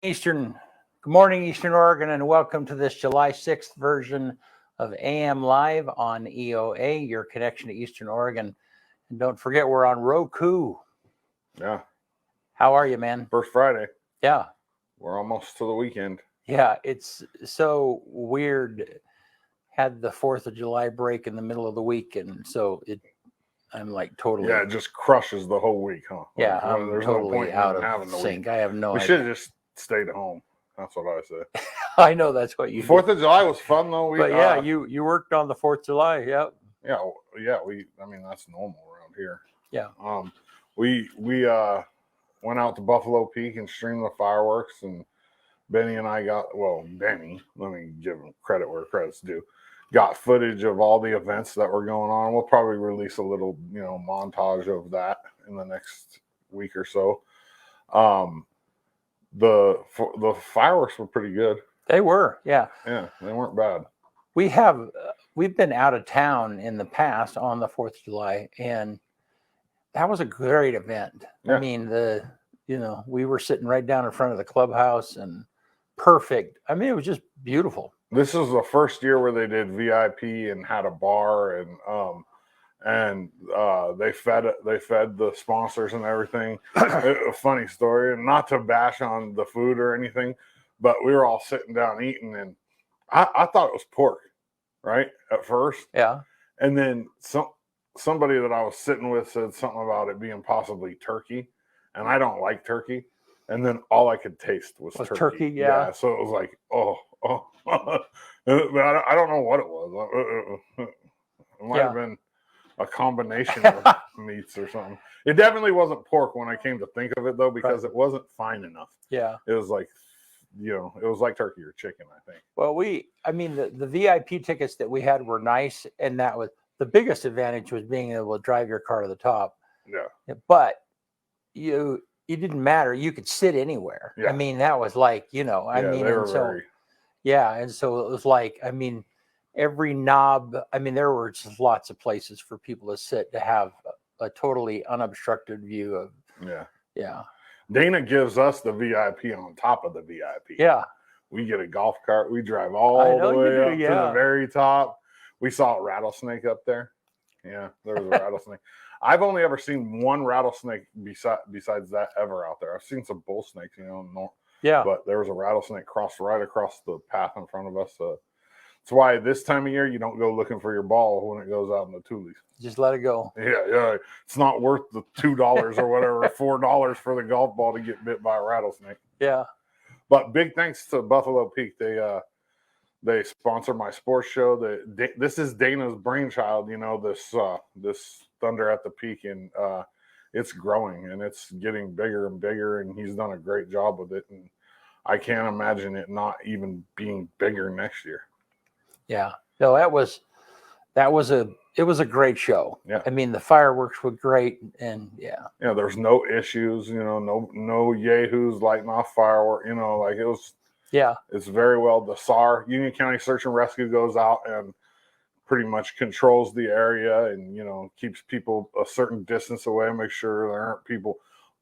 Good morning, Eastern Oregon, and welcome to this July 6th version of AM Live on EOA, your connection to Eastern Oregon. And don't forget, we're on Roku. Yeah. How are you, man? First Friday. Yeah. We're almost to the weekend. Yeah, it's so weird. Had the 4th of July break in the middle of the week, and so I'm like totally. Yeah, it just crushes the whole week, huh? Yeah, like, I'm there's totally no point out in having of the sync. week. I have no We idea. should have just stayed at home. That's what I say. I know that's what you 4th of July was fun though. But yeah, you worked on the 4th of July. Yep. Yeah. I mean, that's normal around here. Yeah. We went out to Buffalo Peak and streamed the fireworks, and Benny and I Benny, let me give him credit where credit's due, got footage of all the events that were going on. We'll probably release a little, montage of that in the next week or so. The fireworks were pretty good. They were, yeah. Yeah, they weren't bad. We've been out of town in the past on the 4th of July, and that was a great event. Yeah. I mean, we were sitting right down in front of the clubhouse, and perfect. I mean, it was just beautiful. This is the first year where they did VIP and had a bar, and they fed the sponsors and everything. A funny story, and not to bash on the food or anything, but we were all sitting down eating, and I thought it was pork, right, at first. Yeah. And then somebody that I was sitting with said something about it being possibly turkey, and I don't like turkey. And then all I could taste was turkey. Yeah. So it was like, oh. But I don't know what it was. It might have been a combination of meats or something. It definitely wasn't pork when I came to think of it, though, because it wasn't fine enough. Yeah. It was like, it was like turkey or chicken, I think. Well, the VIP tickets that we had were nice, and that was the biggest advantage, was being able to drive your car to the top. Yeah. But it didn't matter. You could sit anywhere. Yeah. I mean, that was like, and so it was like, I mean, every knob, I mean, there were just lots of places for people to sit to have a totally unobstructed view of. Yeah. Dana gives us the VIP on top of the VIP. Yeah. We get a golf cart. We drive all the way up to the very top. We saw a rattlesnake up there. Yeah, there was a rattlesnake. I've only ever seen one rattlesnake besides that ever out there. I've seen some bull snakes, but there was a rattlesnake right across the path in front of us. That's why this time of year you don't go looking for your ball when it goes out in the tulies. Just let it go. Yeah. It's not worth the $2 or whatever, $4 for the golf ball to get bit by a rattlesnake. Yeah. But big thanks to Buffalo Peak. They sponsor my sports show. This is Dana's brainchild, this Thunder at the Peak, and it's growing and it's getting bigger and bigger, and he's done a great job with it. And I can't imagine it not even being bigger next year. Yeah. No, it was a great show. Yeah. I mean, the fireworks were great, and yeah, there's no issues, no yahoos lighting off fireworks, like it was. Yeah, it's very well. The SAR, Union County Search and Rescue, goes out and pretty much controls the area and, keeps people a certain distance away, make sure there aren't people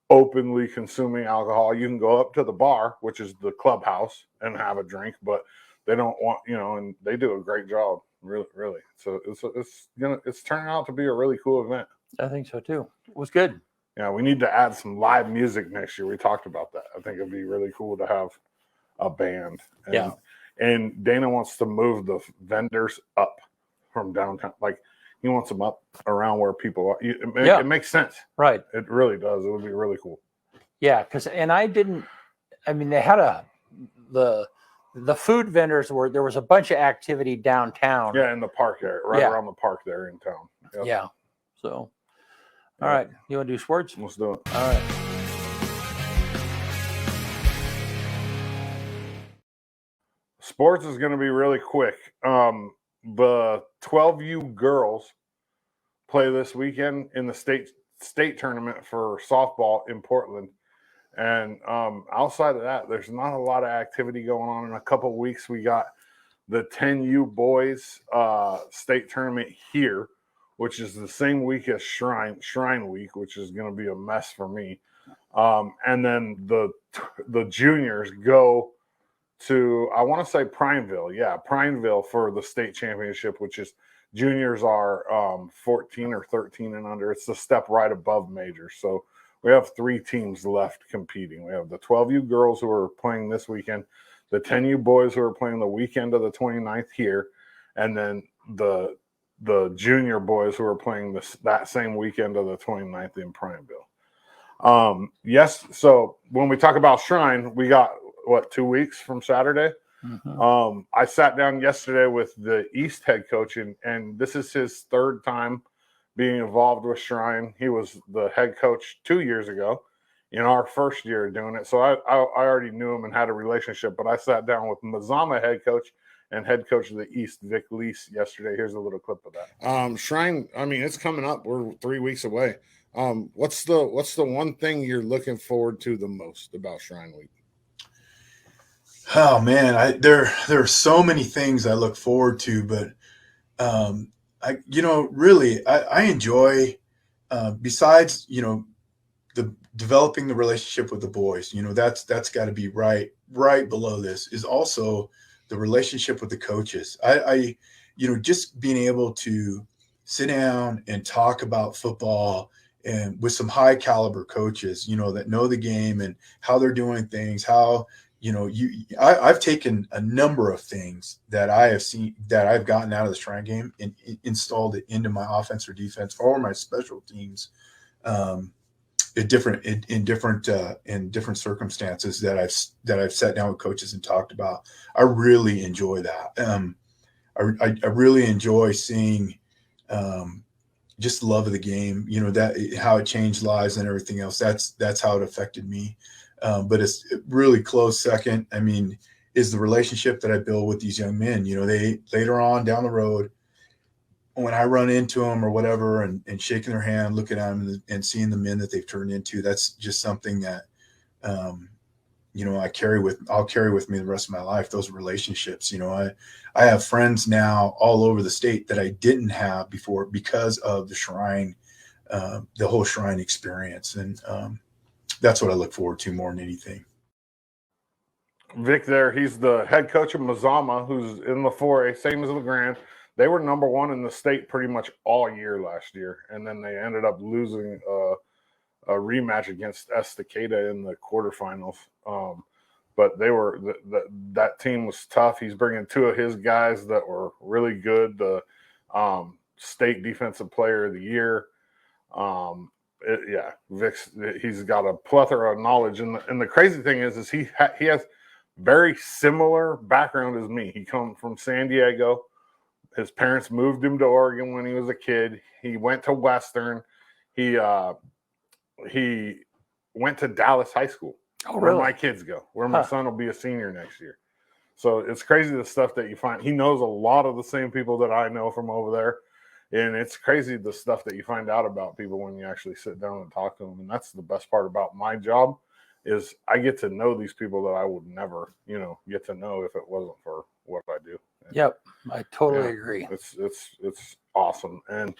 openly consuming alcohol. You can go up to the bar, which is the clubhouse, and have a drink, but they don't want, and they do a great job. Really, really. So it's turning out to be a really cool event. I think so too. It was good. Yeah, we need to add some live music next year. We talked about that. I think it'd be really cool to have a band. And Dana wants to move the vendors up from downtown. Like, he wants them up around where people are. It makes sense. Right. It really does. It would be really cool. Yeah, they had the food vendors there was a bunch of activity downtown. Yeah, in the park area, around the park there in town. Yep. Yeah. So, all right. You want to do sports? Let's do it. All right. Sports is going to be really quick. The 12U girls play this weekend in the state tournament for softball in Portland. And outside of that, there's not a lot of activity going on. In a couple of weeks, we got the 10U boys state tournament here, which is the same week as Shrine Week, which is going to be a mess for me. And then the juniors go to, I want to say Prineville. Yeah, Prineville for the state championship, which is juniors are 14 or 13 and under. It's the step right above majors. So we have 3 teams left competing. We have the 12U girls who are playing this weekend, the 10U boys who are playing the weekend of the 29th here, and then the junior boys who are playing that same weekend of the 29th in Prineville. Yes, so when we talk about Shrine, we got, 2 weeks from Saturday? Mm-hmm. I sat down yesterday with the East head coach, and this is his 3rd time being involved with Shrine. He was the head coach 2 years ago in our first year doing it. So I already knew him and had a relationship, but I sat down with Mazama head coach and head coach of the East, Vic Lease, yesterday. Here's a little clip of that. Shrine, I mean, it's coming up. We're 3 weeks away. What's the one thing you're looking forward to the most about Shrine Week? Oh man, there are so many things I look forward to, but I enjoy besides the developing the relationship with the boys. That's got to be right below this is also the relationship with the coaches. I just being able to sit down and talk about football and with some high caliber coaches, that know the game and how they're doing things, how I've taken a number of things that I have seen that I've gotten out of the Shrine game and installed it into my offense or defense or my special teams, in different circumstances that I've sat down with coaches and talked about. I really enjoy that. I really enjoy seeing just the love of the game. That how it changed lives and everything else. That's how it affected me. But it's really close second. I mean, is the relationship that I build with these young men. They later on down the road, when I run into them or whatever, and shaking their hand, looking at them and seeing the men that they've turned into, that's just something that, I'll carry with me the rest of my life. Those relationships, I have friends now all over the state that I didn't have before because of the Shrine, the whole Shrine experience. And, that's what I look forward to more than anything. Vic there, he's the head coach of Mazama, who's in the 4A, same as the Grand. They were number 1 in the state pretty much all year last year, and then they ended up losing a rematch against Estacada in the quarterfinals. But they were that team was tough. He's bringing 2 of his guys that were really good, the state defensive player of the year. Vic's, he's got a plethora of knowledge, and the crazy thing is he has very similar background as me. He comes from San Diego. His parents moved him to Oregon when he was a kid. He went to Western. He went to Dallas High School. Oh, really? Where my kids go. Where my son will be a senior next year. So it's crazy the stuff that you find. He knows a lot of the same people that I know from over there. And it's crazy the stuff that you find out about people when you actually sit down and talk to them. And that's the best part about my job is I get to know these people that I would never, get to know if it wasn't for what I do. And, yep, I totally agree. It's awesome. And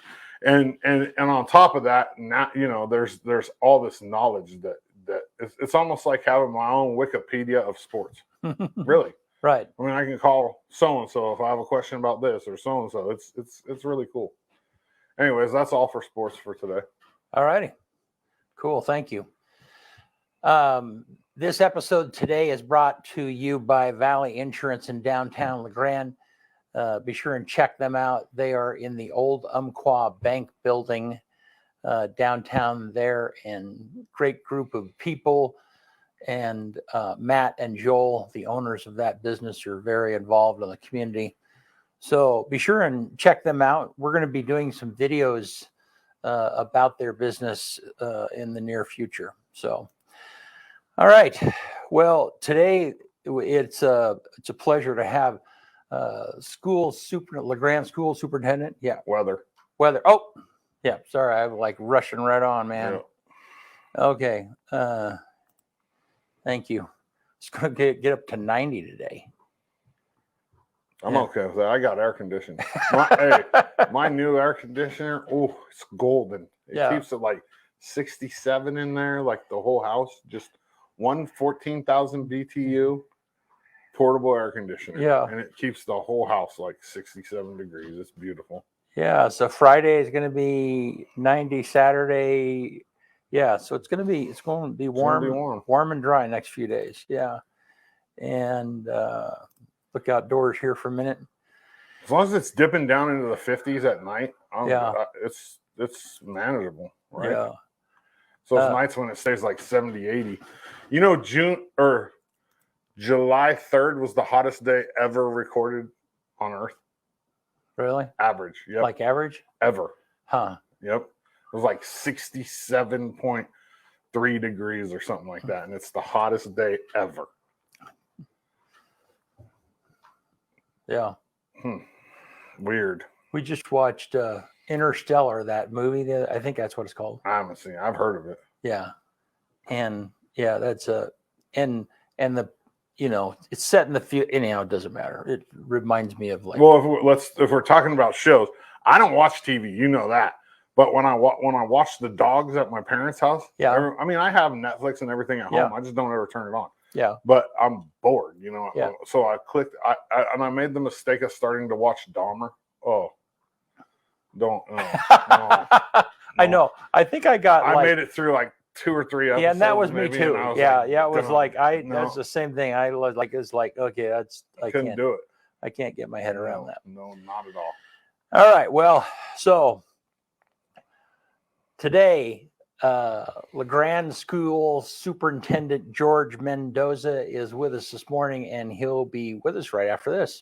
on top of that, now there's all this knowledge that it's almost like having my own Wikipedia of sports. Really. Right. I mean, I can call so-and-so if I have a question about this or so-and-so. It's really cool. Anyways, that's all for sports for today. All righty. Cool. Thank you. This episode today is brought to you by Valley Insurance in downtown LeGrand. Be sure and check them out. They are in the old Umpqua Bank building downtown there, and great group of people. And Matt and Joel, the owners of that business, are very involved in the community. So be sure and check them out. We're going to be doing some videos about their business in the near future. So, all right. Well, today it's a pleasure to have LeGrand School Superintendent. Yeah. Weather. Oh, yeah. Sorry, I'm like rushing right on, man. Yeah. Okay. Thank you. It's going to get up to 90 today. I'm okay with that. I got air conditioning. My new air conditioner, it's golden. It keeps it like 67 in there, like the whole house, just one 14,000 BTU portable air conditioner. Yeah. And it keeps the whole house like 67 degrees. It's beautiful. Yeah. So Friday is going to be 90. Saturday. Yeah. So it's going to be warm, warm and dry next few days. Yeah. And look outdoors here for a minute. As long as it's dipping down into the 50s at night, it's manageable, right? Yeah. So it's nights when it stays like 70, 80. You know, July 3rd was the hottest day ever recorded on Earth. Really? Average. Yep. Like average? Ever. Huh. Yep. It was like 67.3 degrees or something like that. And it's the hottest day ever. Yeah. Weird. We just watched Interstellar, that movie. I think that's what it's called. I haven't seen it. I've heard of it. Yeah. And yeah, that's and the, you know, it's set in the future. Anyhow, it doesn't matter. It reminds me of like. Well, if we're talking about shows, I don't watch TV. You know that. But when I watch the dogs at my parents' house, yeah. I mean, I have Netflix and everything at home. Yeah. I just don't ever turn it on. Yeah. But I'm bored, you know. Yeah. So I clicked. I made the mistake of starting to watch Dahmer. Oh, don't. No. I know. I think I got. I made it through like 2 or 3 episodes. Yeah, and that was maybe, me too. Was yeah. It was like no. That's the same thing. I was like, it's like, okay, I couldn't do it. I can't get my head around that. No, not at all. All right. Well, so today, LeGrand School Superintendent George Mendoza is with us this morning, and he'll be with us right after this.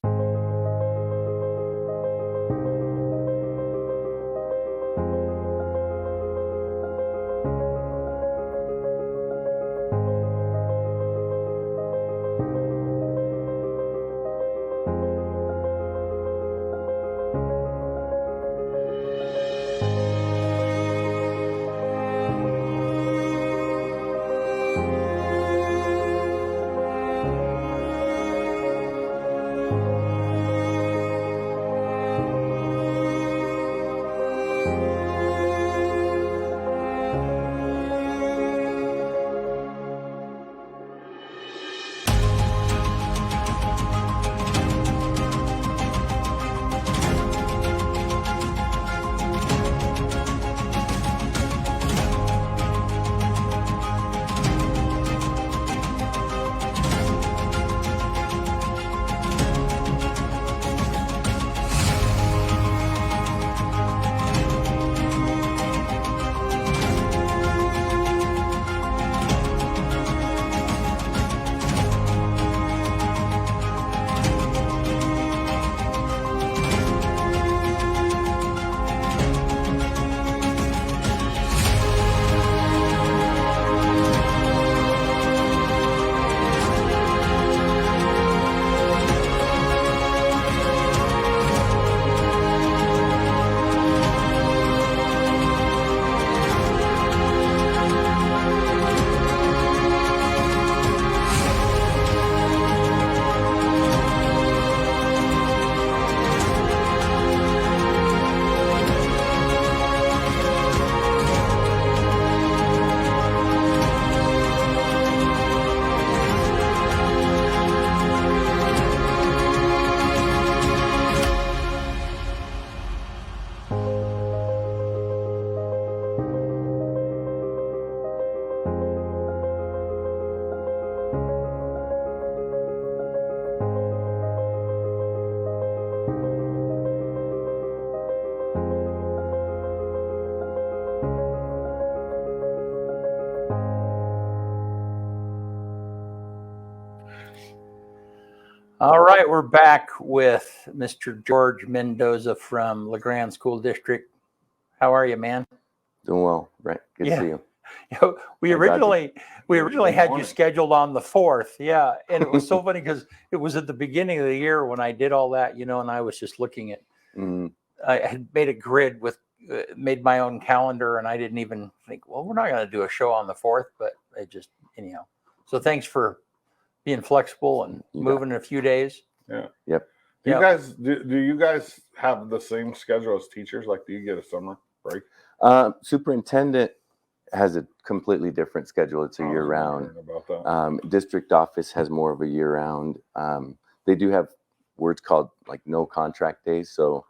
All right, we're back with Mr. George Mendoza from LeGrand School District. How are you, man? Doing well, Brent. Good to see you. We originally had you scheduled on the 4th, yeah, and it was so funny because it was at the beginning of the year when I did all that, you know, and I was just looking at. I had made a grid with, made my own calendar, and I didn't even think, well, we're not going to do a show on the 4th, but it just anyhow. So thanks for being flexible and moving in a few days. Yeah. Yep. Do you guys do you guys have the same schedule as teachers? Like, do you get a summer break? Superintendent has a completely different schedule. It's a I was year round. wondering about that. District office has more of a year round. They do have words called like no contract days. So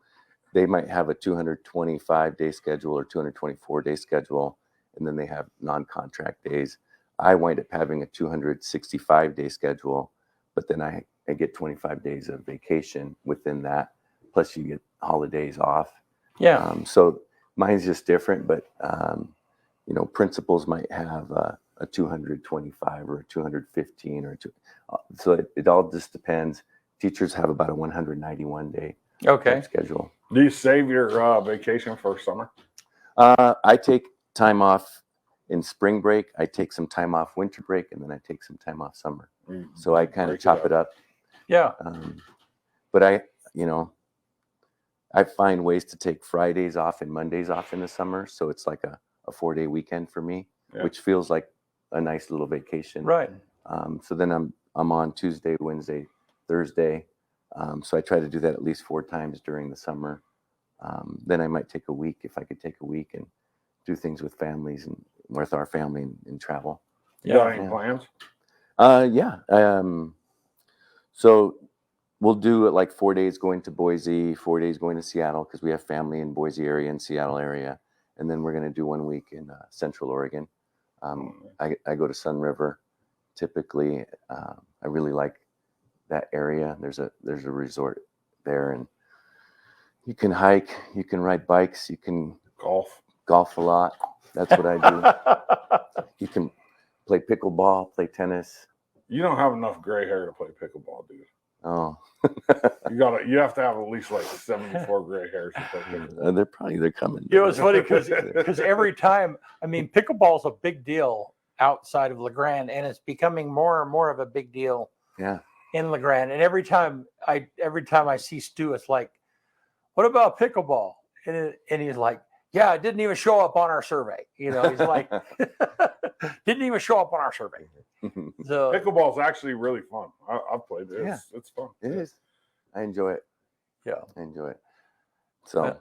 they might have a 225-day schedule or 224-day schedule, and then they have non-contract days. I wind up having a 265-day schedule, but then I get 25 days of vacation within that. Plus you get holidays off. Yeah. So mine's just different, but principals might have a 225 or a 215 or so it all just depends. Teachers have about a 191-day Okay. schedule. Do you save your vacation for summer? I take time off in spring break. I take some time off winter break, and then I take some time off summer. So I kind of Break chop it up. Yeah. But I find ways to take Fridays off and Mondays off in the summer. So it's like a 4-day weekend for me, which feels like a nice little vacation. Right. So then I'm on Tuesday, Wednesday, Thursday. So I try to do that at least 4 times during the summer. Then I might take a week if I could take a week and do things with families and with our family and travel. You got any plans? So we'll do it like 4 days going to Boise, 4 days going to Seattle because we have family in Boise area and Seattle area. And then we're going to do 1 week in Central Oregon. I go to Sun River typically. I really like that area. There's a resort there, and you can hike, you can ride bikes, you can golf a lot. That's what I do. You can play pickleball, play tennis. You don't have enough gray hair to play pickleball, dude. Oh, You have to have at least like 74 gray hairs to play pickleball. They're coming. You know, it's funny because every time, I mean, pickleball is a big deal outside of LeGrand, and it's becoming more and more of a big deal. Yeah. In LeGrand, and every time I see Stu, it's like, "What about pickleball?" And he's like, "Yeah, it didn't even show up on our survey." You know, he's like, "Didn't even show up on our survey." So pickleball is actually really fun. I've played it. It's fun. It is. I enjoy it. Yeah, I enjoy it. So,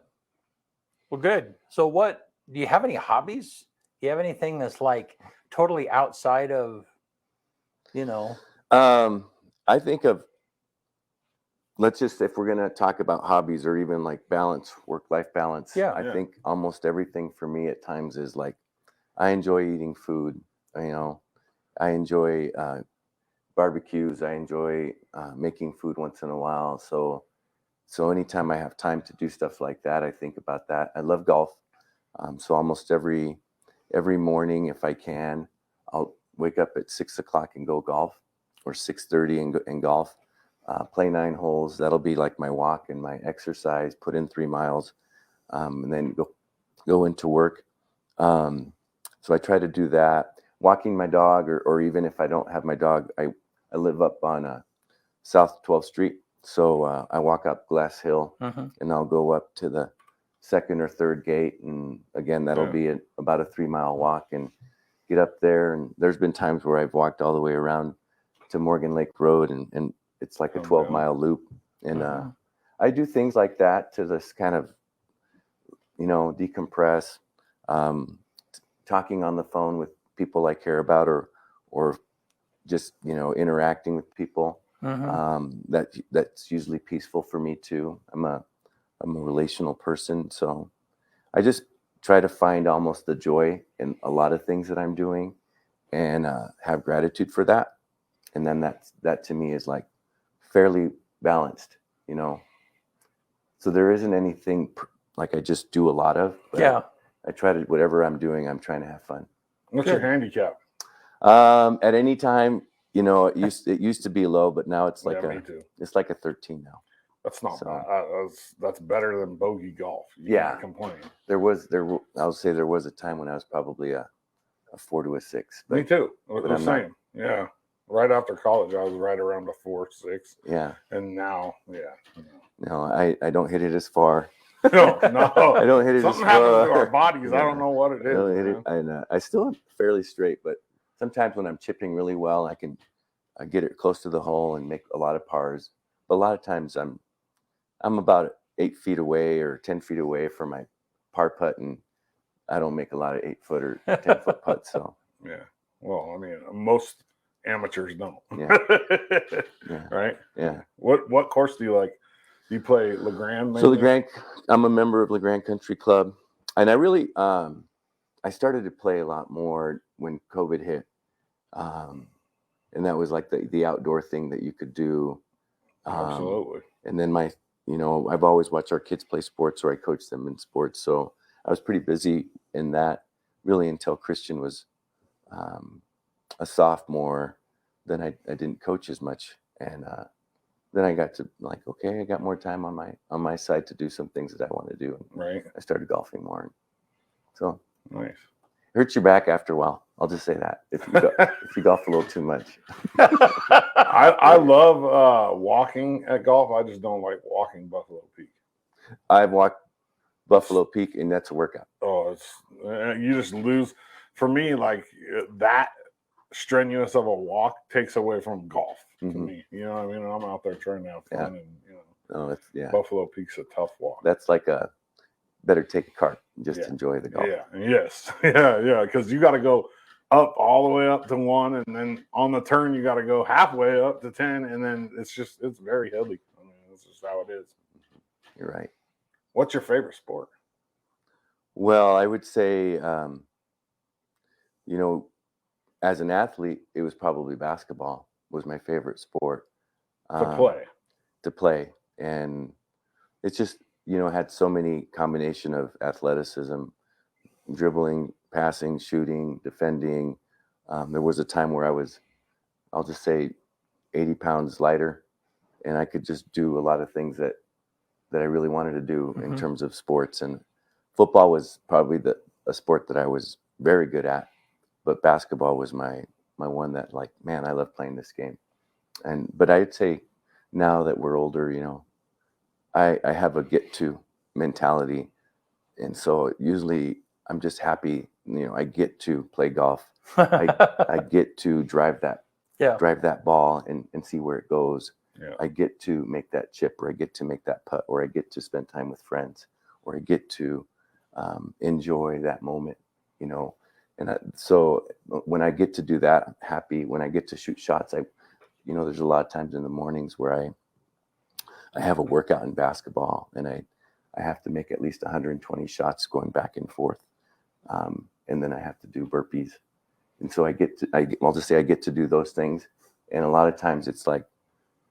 well, good. So, what do you have any hobbies? Do you have anything that's like totally outside of, I think of, if we're going to talk about hobbies or even like balance, work-life balance, I think almost everything for me at times is like, I enjoy eating food. I enjoy barbecues. I enjoy making food once in a while. So anytime I have time to do stuff like that, I think about that. I love golf. So almost every morning, if I can, I'll wake up at 6 o'clock and go golf, or 6:30 and golf. Play 9 holes. That'll be like my walk and my exercise. Put in 3 miles, and then go into work. So I try to do that. Walking my dog, or even if I don't have my dog, I live up on South 12th Street. So I walk up Glass Hill, and I'll go up to the 2nd or 3rd gate, and again that'll be about a 3-mile walk, and get up there. And there's been times where I've walked all the way around to Morgan Lake Road, and it's like a 12-mile loop. And I do things like that to just kind of, decompress. Talking on the phone with people I care about, or just, interacting with people. That's usually peaceful for me too. I'm a relational person. So I just try to find almost the joy in a lot of things that I'm doing, and have gratitude for that. And then that to me is like fairly balanced, So there isn't anything like I just do a lot of. But I try to, whatever I'm doing, I'm trying to have fun. What's your handicap? At any time, it used to be low, but now it's like it's like a 13 now. That's not bad. That's better than bogey golf. You can't complain. I'll say there was a time when I was probably a 4 to a 6. Me too. The same. Yeah. Right after college, I was right around a 4, 6. Yeah. And now, No, I don't hit it as far. No. I don't hit it Something as far. happens to our bodies. I don't know what it is. I don't hit it. I still am fairly straight, but sometimes when I'm chipping really well, I can get it close to the hole and make a lot of pars. But a lot of times I'm about 8 feet away or 10 feet away from my par putt, and I don't make a lot of 8-foot or 10-foot putts. So yeah. Well, I mean, most amateurs don't. Yeah. Right. Yeah. What course do you like? Do you play LeGrand? So LeGrand, I'm a member of LeGrand Country Club, and I really I started to play a lot more when COVID hit, and that was like the outdoor thing that you could do. Absolutely. And then I've always watched our kids play sports, or I coached them in sports, so I was pretty busy in that really until Christian was a sophomore. Then I didn't coach as much, and then I got to like, okay, I got more time on my side to do some things that I want to do. Right. I started golfing more. So nice. It hurts your back after a while. I'll just say that if you golf a little too much. I love walking at golf. I just don't like walking Buffalo Peak. I've walked Buffalo Peak, and that's a workout. Oh, you just lose. For me, like that strenuous of a walk takes away from golf to me. You know what I mean? I'm out there trying to have fun, and Buffalo Peak's a tough walk. That's like better take a cart and just enjoy the golf. Yeah. Yes. Yeah. Because you got to go up all the way up to 1, and then on the turn you got to go halfway up to 10, and then it's very heavy. I mean, that's just how it is. You're right. What's your favorite sport? Well, I would say, as an athlete, it was probably basketball was my favorite sport to play. And it's just, had so many combination of athleticism, dribbling, passing, shooting, defending. There was a time where I'll just say 80 pounds lighter, and I could just do a lot of things that I really wanted to do in terms of sports. And football was probably a sport that I was very good at, but basketball was my one that, like, man, I love playing this game. But I'd say now that we're older, I have a get to mentality. And so usually I'm just happy, I get to play golf. I get to drive that ball and see where it goes. Yeah. I get to make that chip, or I get to make that putt, or I get to spend time with friends, or I get to enjoy that moment, so when I get to do that, I'm happy. When I get to shoot shots, there's a lot of times in the mornings where I have a workout in basketball, and I have to make at least 120 shots going back and forth. And then I have to do burpees. And so I'll just say I get to do those things. And a lot of times it's like,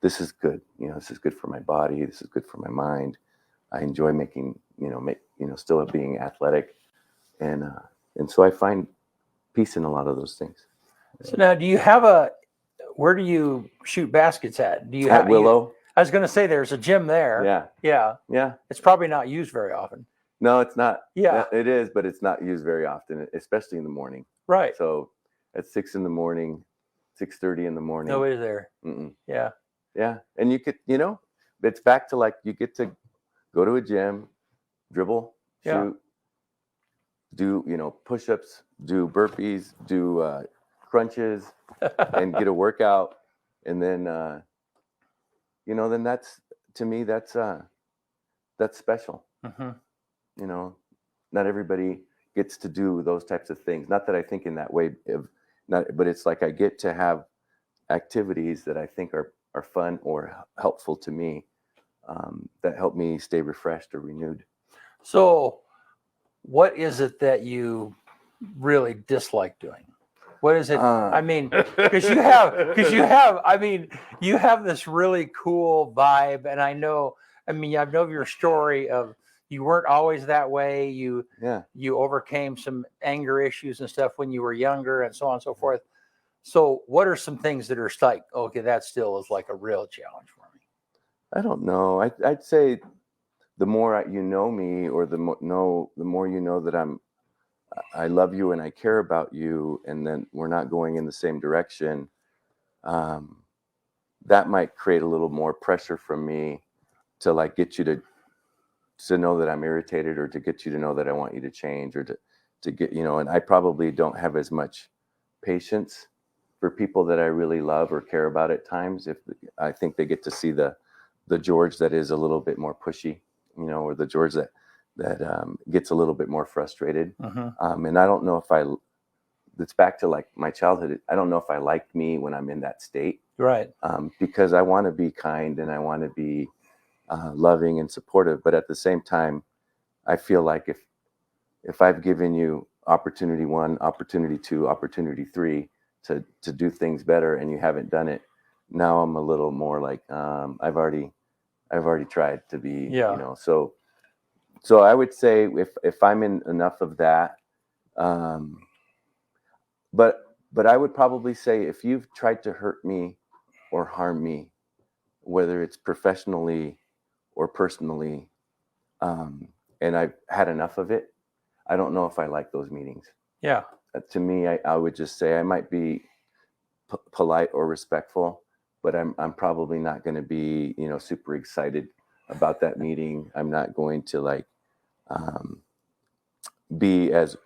this is good. This is good for my body. This is good for my mind. I enjoy still being athletic. And so I find peace in a lot of those things. So now, do you have where do you shoot baskets at? Do you at Willow? I was going to say there's a gym there. Yeah. It's probably not used very often. No, it's not. Yeah, it is, but it's not used very often, especially in the morning. Right. So at 6 in the morning, 6:30 in the morning. Nobody's there. Yeah. Yeah. And you could, it's back to like, you get to go to a gym, dribble, shoot, do, push-ups, do burpees, do crunches, and get a workout. And then, then that's, to me, that's special. Not everybody gets to do those types of things. Not that I think in that way, but it's like I get to have activities that I think are fun or helpful to me, that help me stay refreshed or renewed. So what is it that you really dislike doing? What is it? I mean, because you have this really cool vibe, and I know your story of you weren't always that way. You overcame some anger issues and stuff when you were younger, and so on and so forth. So what are some things that are like, okay, that still is like a real challenge for me? I don't know. I'd say the more you know me, or the more you know that I love you and I care about you, and then we're not going in the same direction, that might create a little more pressure from me to like get you to know that I'm irritated, or to get you to know that I want you to change, or to get, and I probably don't have as much patience for people that I really love or care about at times. If I think they get to see the George that is a little bit more pushy, or the George that gets a little bit more frustrated. Mm-hmm. And I don't know if it's back to like my childhood. I don't know if I like me when I'm in that state. Right. Because I want to be kind and I want to be loving and supportive. But at the same time, I feel like if I've given you opportunity 1, opportunity 2, opportunity 3 to do things better and you haven't done it, now I'm a little more like I've already tried to be, so I would say if I'm in enough of that, but I would probably say if you've tried to hurt me or harm me, whether it's professionally or personally, and I've had enough of it, I don't know if I like those meetings. Yeah. To me, I would just say I might be polite or respectful, but I'm probably not going to be, super excited about that meeting. I'm not going to like be as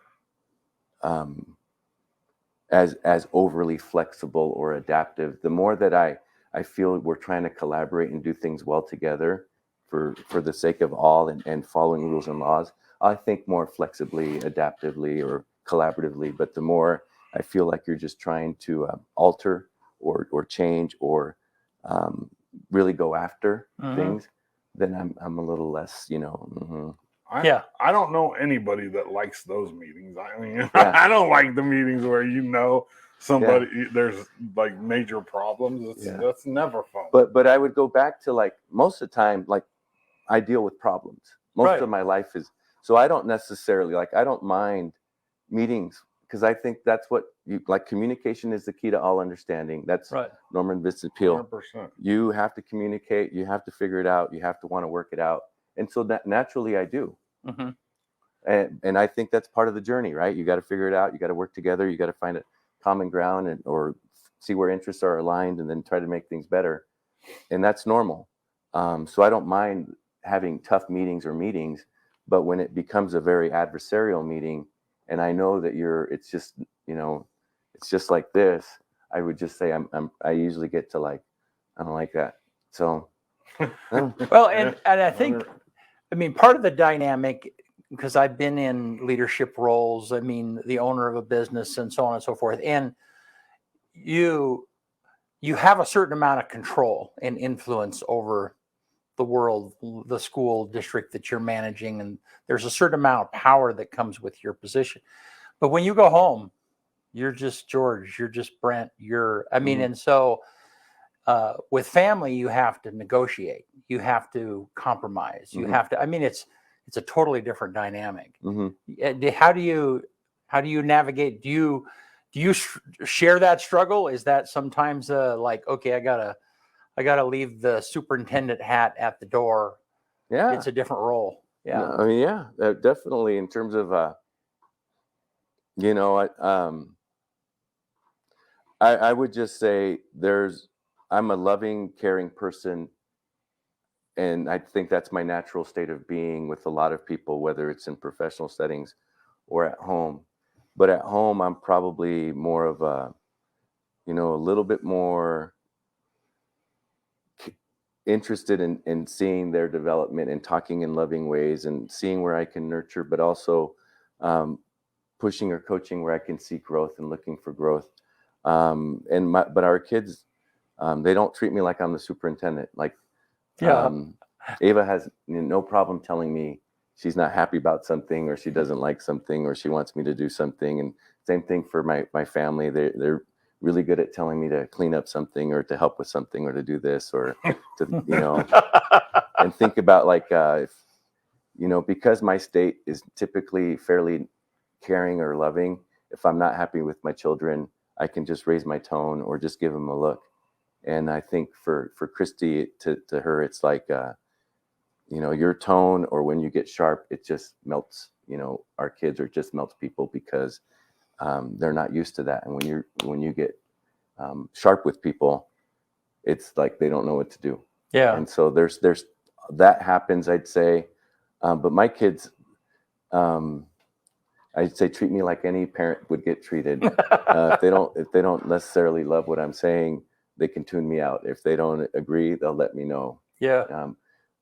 overly flexible or adaptive. The more that I feel we're trying to collaborate and do things well together for the sake of all and following rules and laws, I think more flexibly, adaptively, or collaboratively. But the more I feel like you're just trying to alter or change or really go after things, then I'm a little less, I don't know anybody that likes those meetings. I mean, I don't like the meetings where somebody there's like major problems. That's never fun. But I would go back to like most of the time, like I deal with problems. Most of my life is so I don't necessarily I don't mind meetings because I think that's what communication is the key to all understanding. That's Norman Vincent Peale. 100%. You have to communicate. You have to figure it out. You have to want to work it out. And so that naturally I do. Mm-hmm. And I think that's part of the journey, right? You got to figure it out. You got to work together. You got to find a common ground or see where interests are aligned and then try to make things better. And that's normal. So I don't mind having tough meetings, but when it becomes a very adversarial meeting and I know that it's just like this, I would just say I usually get to I don't like that. So. Well, and I think, part of the dynamic, because I've been in leadership roles, the owner of a business and so on and so forth, and you have a certain amount of control and influence over the world, the school district that you're managing, and there's a certain amount of power that comes with your position. But when you go home, you're just George, you're just Brent, and so with family, you have to negotiate, you have to compromise, you have to, it's a totally different dynamic. How do you navigate? Do you share that struggle? Is that sometimes okay, I gotta leave the superintendent hat at the door? Yeah, it's a different role. Yeah, no, definitely. In terms of I would just say I'm a loving, caring person. And I think that's my natural state of being with a lot of people, whether it's in professional settings or at home. But at home, I'm probably more of a little bit more interested in seeing their development and talking in loving ways and seeing where I can nurture, but also pushing or coaching where I can see growth and looking for growth. But our kids, they don't treat me like I'm the superintendent. Ava has no problem telling me she's not happy about something or she doesn't like something or she wants me to do something. And same thing for my family. They're really good at telling me to clean up something or to help with something or to do this or to, and think about because my state is typically fairly caring or loving, if I'm not happy with my children, I can just raise my tone or just give them a look. And I think for Christy, to her, it's your tone or when you get sharp, it just melts, our kids, or it just melts people because they're not used to that. And when you get sharp with people, it's like they don't know what to do. Yeah. And so there's that happens, I'd say. But my kids, I'd say treat me like any parent would get treated. If they don't necessarily love what I'm saying, they can tune me out. If they don't agree, they'll let me know. Yeah.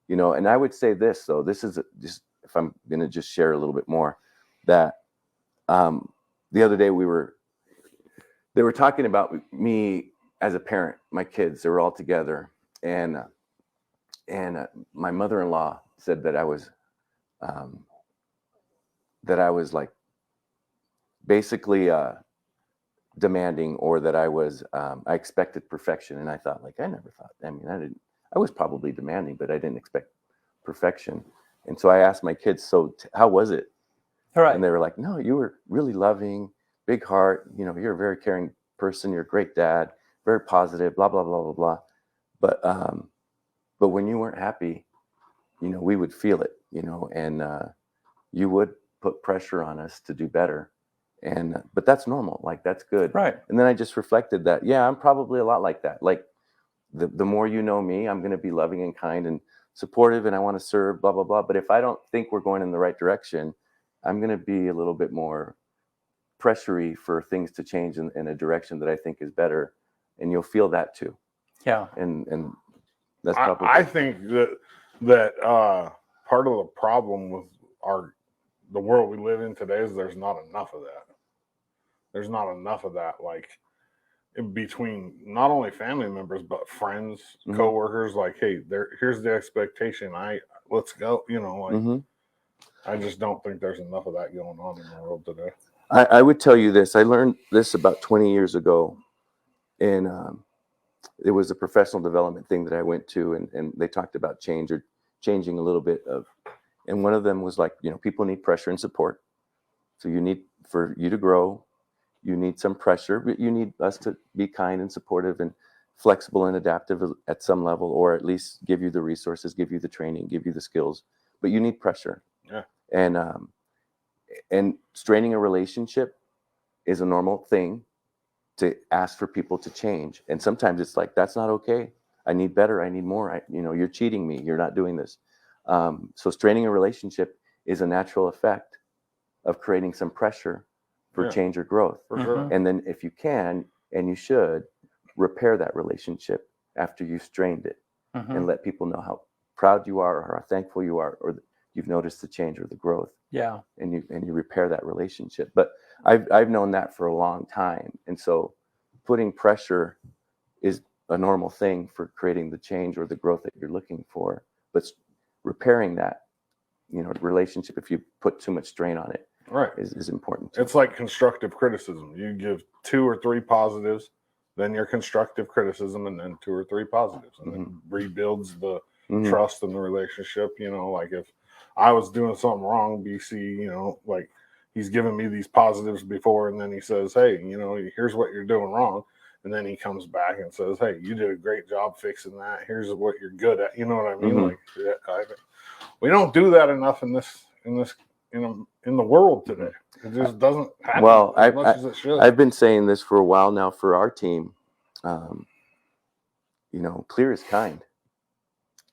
And I would say this, though, this is just if I'm going to just share a little bit more, that the other day they were talking about me as a parent, my kids, they were all together, and my mother-in-law said that I was like basically demanding, or that I expected perfection. And I thought, like, I never thought, I mean, I was probably demanding, but I didn't expect perfection. And so I asked my kids, so how was it? Right. And they were like, no, you were really loving, big heart, you know, you're a very caring person, you're a great dad, very positive, blah, blah, blah, blah, blah. But when you weren't happy, you know, we would feel it, you know, and you would put pressure on us to do better. And but that's normal, like, that's good. Right. And then I just reflected that, yeah, I'm probably a lot like that. Like, the more you know me, I'm going to be loving and kind and supportive, and I want to serve, blah, blah, blah. But if I don't think we're going in the right direction, I'm going to be a little bit more pressury for things to change in a direction that I think is better. And you'll feel that too. Yeah. And that's probably, I think that part of the problem with the world we live in today is there's not enough of that. There's not enough of that, like, in between not only family members but friends, coworkers. Like, hey, here's the expectation. Let's go. You know, like, I just don't think there's enough of that going on in the world today. I would tell you this. I learned this about 20 years ago, and it was a professional development thing that I went to, and they talked about change, or changing a little bit of, and one of them was like, you know, people need pressure and support. So for you to grow, you need some pressure, but you need us to be kind and supportive and flexible and adaptive at some level, or at least give you the resources, give you the training, give you the skills, but you need pressure. Yeah. And straining a relationship is a normal thing to ask for people to change. And sometimes it's like, that's not okay. I need better. I need more. You're cheating me. You're not doing this. So straining a relationship is a natural effect of creating some pressure for change or growth. For sure. And then if you can, and you should, repair that relationship after you've strained it, and let people know how proud you are, or how thankful you are, or you've noticed the change or the growth. Yeah. And you repair that relationship. But I've known that for a long time. And so putting pressure is a normal thing for creating the change or the growth that you're looking for. But repairing that, relationship, if you put too much strain on it, right, is important. It's like constructive criticism. You give 2 or 3 positives, then your constructive criticism, and then 2 or 3 positives, and then rebuilds the trust in the relationship. Like, if I was doing something wrong, BC, like, he's given me these positives before, and then he says, hey, here's what you're doing wrong. And then he comes back and says, hey, you did a great job fixing that. Here's what you're good at. You know what I mean? Like, we don't do that enough in the world today. It just doesn't happen as much as it should. I've been saying this for a while now for our team. Clear is kind.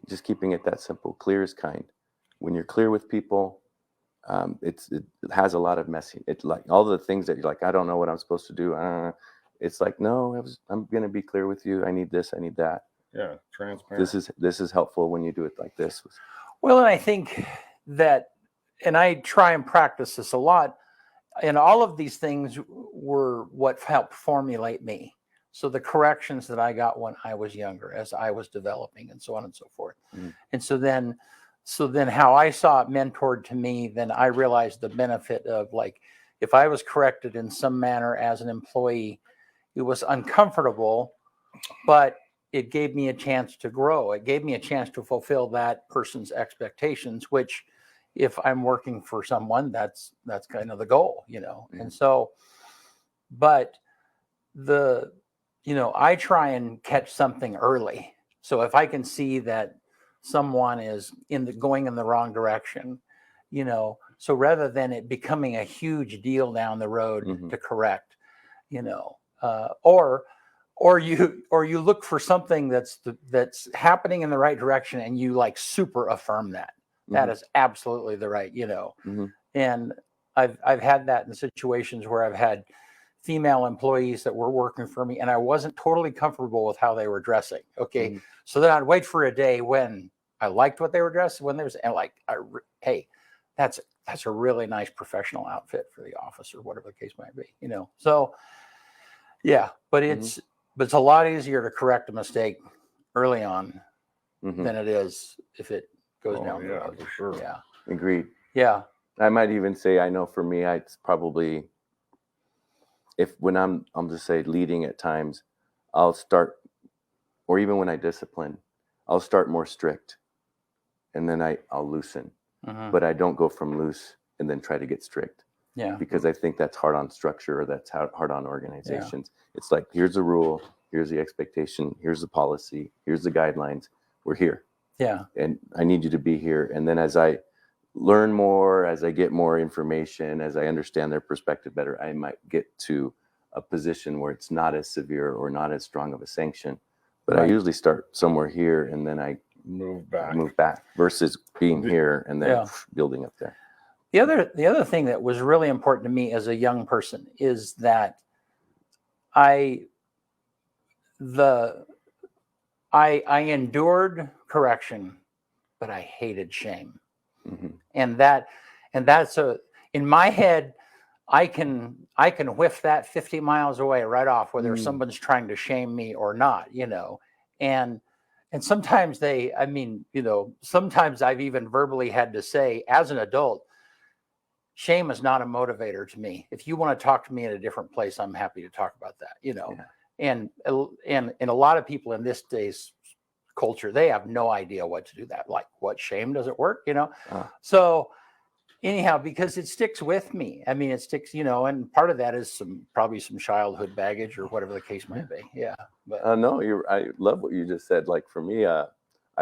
Just keeping it that simple. Clear is kind. When you're clear with people, it has a lot of messy. It's like all the things that you're like, I don't know what I'm supposed to do. It's like, no, I'm going to be clear with you. I need this. I need that. Yeah, transparent. This is helpful when you do it like this. Well, and I think that, and I try and practice this a lot, and all of these things were what helped formulate me. So the corrections that I got when I was younger, as I was developing, and so on and so forth. And so then how I saw it mentored to me, then I realized the benefit of, like, if I was corrected in some manner as an employee, it was uncomfortable, but it gave me a chance to grow. It gave me a chance to fulfill that person's expectations, which, if I'm working for someone, that's kind of the goal, And so, but I try and catch something early. So if I can see that someone is going in the wrong direction, so rather than it becoming a huge deal down the road to correct, or you look for something that's happening in the right direction, and you, like, super affirm that. That is absolutely the right, And I've had that in situations where I've had female employees that were working for me, and I wasn't totally comfortable with how they were dressing. Okay. So then I'd wait for a day when I liked what they were dressing, when they was, and like, hey, that's a really nice professional outfit for the office or whatever the case might be, So yeah, but it's a lot easier to correct a mistake early on than it is if it goes down the road. For sure. Yeah. Agreed. Yeah. I might even say, I know for me, it's probably, when I'm just say leading at times, I'll start, or even when I discipline, I'll start more strict and then I'll loosen, but I don't go from loose and then try to get strict. Yeah. Because I think that's hard on structure, or that's hard on organizations. Yeah. It's like, here's the rule, here's the expectation, here's the policy, here's the guidelines. We're here. Yeah. And I need you to be here. And then as I learn more, as I get more information, as I understand their perspective better, I might get to a position where it's not as severe or not as strong of a sanction. But I usually start somewhere here and then I move back versus being here and then building up there. The other thing that was really important to me as a young person is that I endured correction, but I hated shame. And that's in my head, I can whiff that 50 miles away right off, whether someone's trying to shame me or not, and sometimes sometimes I've even verbally had to say as an adult, shame is not a motivator to me. If you want to talk to me in a different place, I'm happy to talk about that, and a lot of people in this day's culture, they have no idea what to do that. Like, what, shame doesn't work, So anyhow, because it sticks with me. I mean, it sticks, and part of that is probably some childhood baggage or whatever the case might be. Yeah. But no, I love what you just said. Like for me, I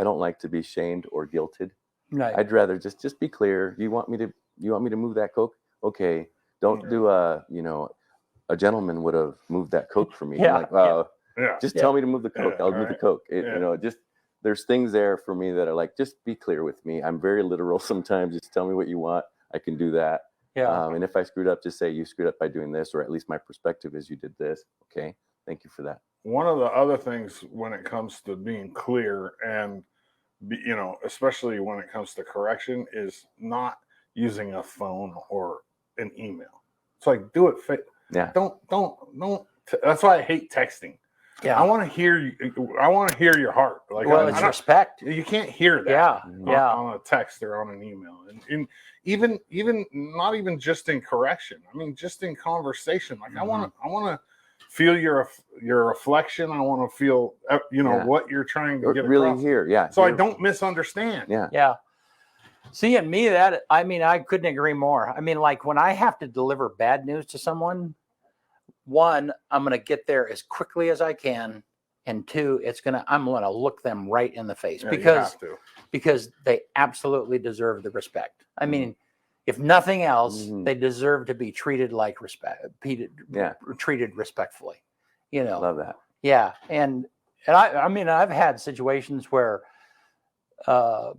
don't like to be shamed or guilted. Right. I'd rather just be clear. You want me to move that Coke? Okay. Don't do a gentleman would have moved that Coke for me. Yeah. I'm like, well, just tell me to move the Coke. I'll move the Coke. Just there's things there for me that are like, just be clear with me. I'm very literal sometimes. Just tell me what you want. I can do that. Yeah. And if I screwed up, just say you screwed up by doing this, or at least my perspective is you did this. Okay. Thank you for that. One of the other things when it comes to being clear and, especially when it comes to correction, is not using a phone or an email. It's like, do it. Don't. That's why I hate texting. Yeah. I want to hear you. I want to hear your heart. Like, it's respect. You can't hear that. On a text or on an email, and even not even just in correction. I mean, just in conversation. Like, I want to feel your reflection. I want to feel what you're trying to get really across. Hear. Yeah. So I don't misunderstand. Yeah. Yeah. See, and me, I couldn't agree more. I mean, like when I have to deliver bad news to someone, one, I'm going to get there as quickly as I can. And two, I'm going to look them right in the face because they absolutely deserve the respect. I mean, if nothing else, they deserve to be treated like treated respectfully, Love that. Yeah. And I mean, I've had situations where, I've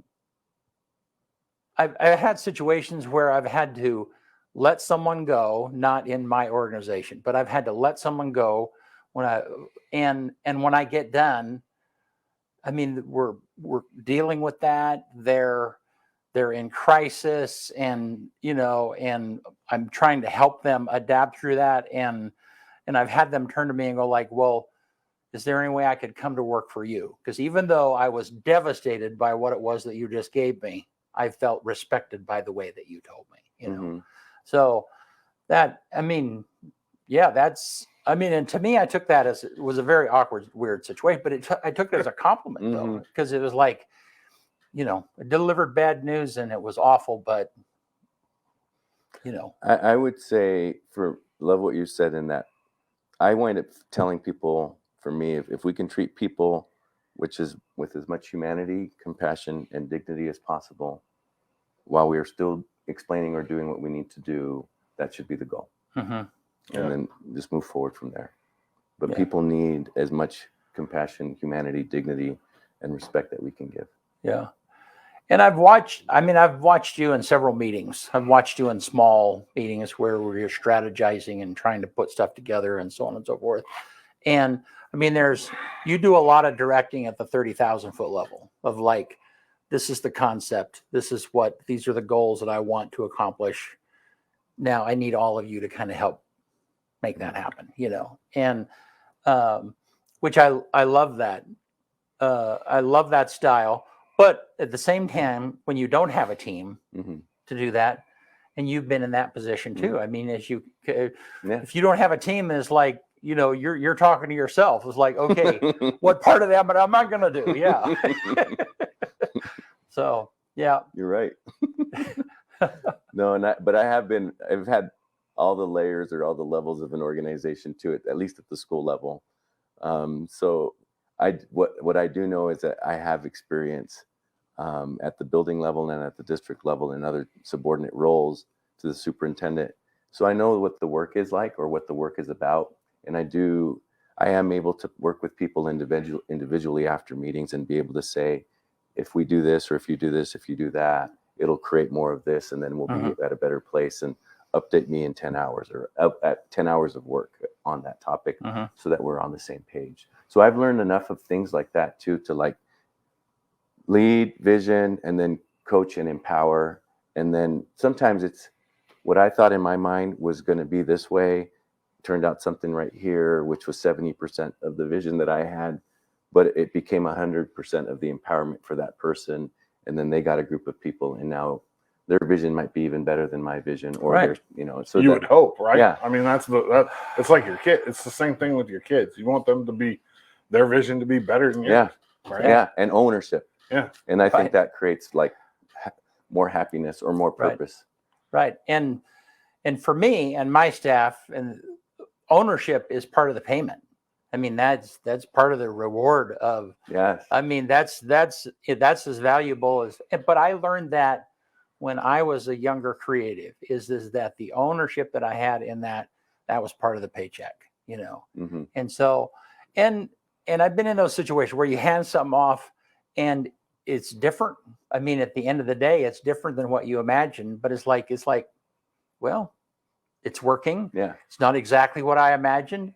had situations where I've had to let someone go, not in my organization, but I've had to let someone go when I get done. I mean, we're dealing with that. They're in crisis, and and I'm trying to help them adapt through that. And I've had them turn to me and go like, "Well, is there any way I could come to work for you?" Because even though I was devastated by what it was that you just gave me, I felt respected by the way that you told me, So that, I mean, and to me, I took that as, it was a very awkward, weird situation, but I took it as a compliment though, because it was like, I delivered bad news and it was awful, but I would say, love what you said in that. I wind up telling people, for me, if we can treat people, which is with as much humanity, compassion, and dignity as possible, while we are still explaining or doing what we need to do, that should be the goal. And then just move forward from there. But people need as much compassion, humanity, dignity, and respect that we can give. Yeah. And I've watched you in several meetings. I've watched you in small meetings where we're strategizing and trying to put stuff together and so on and so forth. And I mean, you do a lot of directing at the 30,000 foot level of like, this is the concept. These are the goals that I want to accomplish. Now I need all of you to kind of help make that happen, and which I love that. I love that style. But at the same time, when you don't have a team to do that, and you've been in that position too. I mean, if you don't have a team, it's like, you're talking to yourself. It's like, okay, what part of that am I going to do? Yeah. So, yeah. You're right. No, but I've had all the layers or all the levels of an organization to it, at least at the school level. So what I do know is that I have experience at the building level and at the district level and other subordinate roles to the superintendent. So I know what the work is like or what the work is about. And I am able to work with people individually after meetings and be able to say, if we do this, or if you do this, if you do that, it'll create more of this. And then we'll be at a better place, and update me in 10 hours or at 10 hours of work on that topic so that we're on the same page. So I've learned enough of things like that too, to like lead, vision, and then coach and empower. And then sometimes it's what I thought in my mind was going to be this way, turned out something right here, which was 70% of the vision that I had, but it became 100% of the empowerment for that person. And then they got a group of people, and now their vision might be even better than my vision, or so you would hope, right? Yeah. I mean, it's like your kid. It's the same thing with your kids. You want them to be, their vision to be better than yours. Yeah. Right? Yeah. And ownership. Yeah. And I think that creates like more happiness or more purpose. Right. And for me and my staff, and ownership is part of the payment. I mean, that's part of the reward of, I mean, that's as valuable as, but I learned that when I was a younger creative, is that the ownership that I had in that was part of the paycheck, And so, and I've been in those situations where you hand something off and it's different. I mean, at the end of the day, it's different than what you imagined, but it's like, well, it's working. Yeah. It's not exactly what I imagined,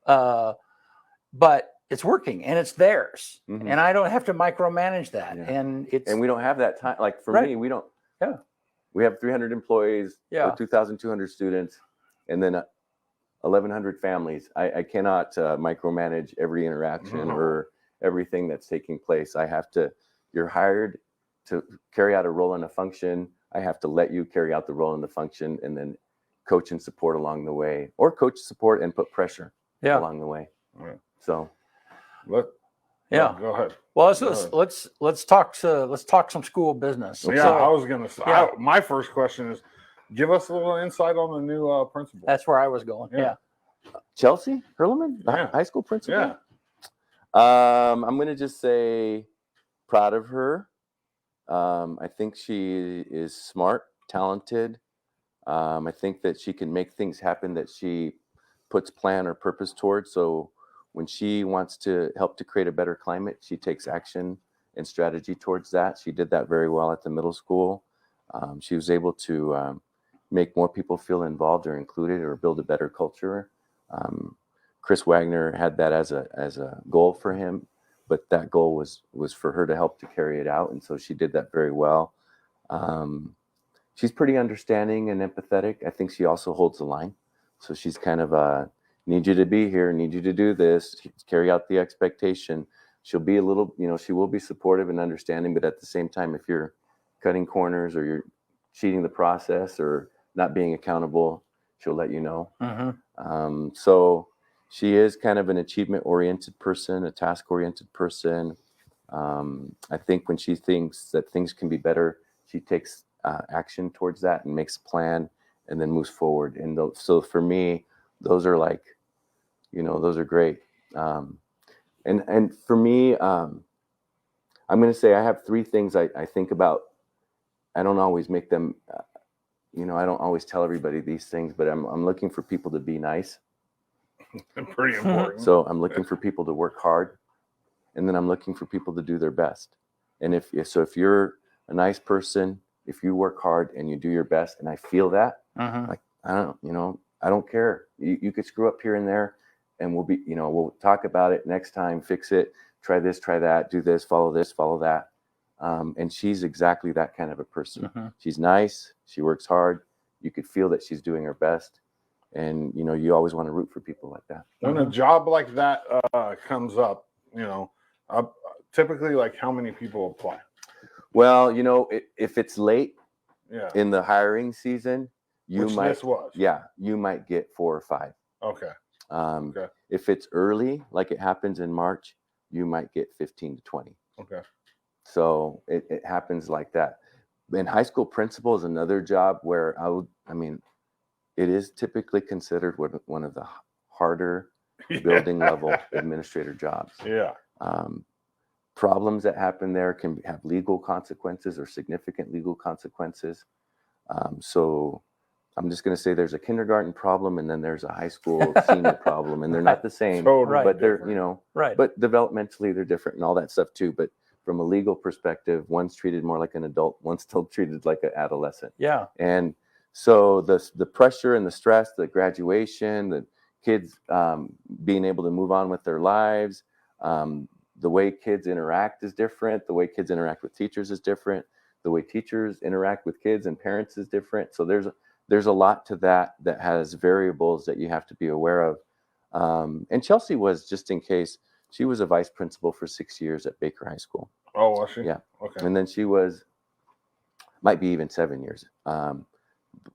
but it's working and it's theirs. And I don't have to micromanage that. Yeah. And we don't have that time. Like for me, we don't. Yeah. We have 300 employees, 2,200 students, and then 1,100 families. I cannot micromanage every interaction or everything that's taking place. You're hired to carry out a role and a function. I have to let you carry out the role and the function, and then coach and support along the way, or coach, support, and put pressure along the way. Right. So, go ahead. Well, let's talk some school business. Yeah, I was gonna say. My first question is, give us a little insight on the new principal. That's where I was going. Yeah. Chelsea Hurleman, high school principal. Yeah. I'm gonna just say, proud of her. I think she is smart, talented. I think that she can make things happen that she puts plan or purpose towards. So when she wants to help to create a better climate, she takes action and strategy towards that. She did that very well at the middle school. She was able to make more people feel involved or included, or build a better culture. Chris Wagner had that as a goal for him, but that goal was for her to help to carry it out. And so she did that very well. She's pretty understanding and empathetic. I think she also holds the line. So she's kind of need you to be here, need you to do this, carry out the expectation. She'll be a little, she will be supportive and understanding, but at the same time, if you're cutting corners or you're cheating the process or not being accountable, she'll let you know. So she is kind of an achievement-oriented person, a task-oriented person. I think when she thinks that things can be better, she takes action towards that and makes a plan and then moves forward. And so for me, those are like, those are great. And for me, I'm going to say I have three things I think about. I don't always make them, I don't always tell everybody these things, but I'm looking for people to be nice. Pretty important. So I'm looking for people to work hard, and then I'm looking for people to do their best. And if you're a nice person, if you work hard and you do your best, and I feel that, like, I don't care. You could screw up here and there, and we'll talk about it next time, fix it, try this, try that, do this, follow that. And she's exactly that kind of a person. Mm-hmm. She's nice. She works hard. You could feel that she's doing her best. And, you know, you always want to root for people like that. When a job like that comes up, you know, typically, like, how many people apply? Well, you know, if it's late Yeah. in the hiring season, you Which might, this was. yeah, you might get 4 or 5. Okay. Okay. If it's early, like it happens in March, you might get 15 to 20. Okay. So it happens like that. And high school principal is another job where it is typically considered one of the harder building level administrator jobs. Yeah. Problems that happen there can have legal consequences or significant legal consequences. So I'm just going to say there's a kindergarten problem and then there's a high school senior problem, and they're not the same, Totally but they're, different. you know, Right. but developmentally they're different and all that stuff too. But from a legal perspective, one's treated more like an adult, one's still treated like an adolescent. Yeah. And so the pressure and the stress, the graduation, the kids being able to move on with their lives, the way kids interact is different. The way kids interact with teachers is different. The way teachers interact with kids and parents is different. So there's a lot to that has variables that you have to be aware of. And Chelsea was, just in case, she was a vice principal for 6 years at Baker High School. Oh, was she? Yeah. Okay. And then she might be even 7 years.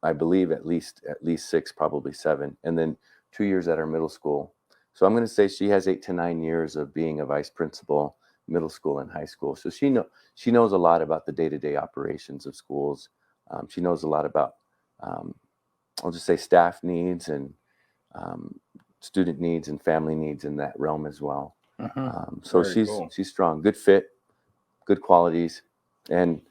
I believe at least 6, probably 7. And then 2 years at our middle school. So I'm going to say she has 8 to 9 years of being a vice principal, middle school and high school. So she knows a lot about the day-to-day operations of schools. She knows a lot about, I'll just say, staff needs and student needs and family needs in that realm as well. So Very she's cool. she's strong, good fit, good qualities, and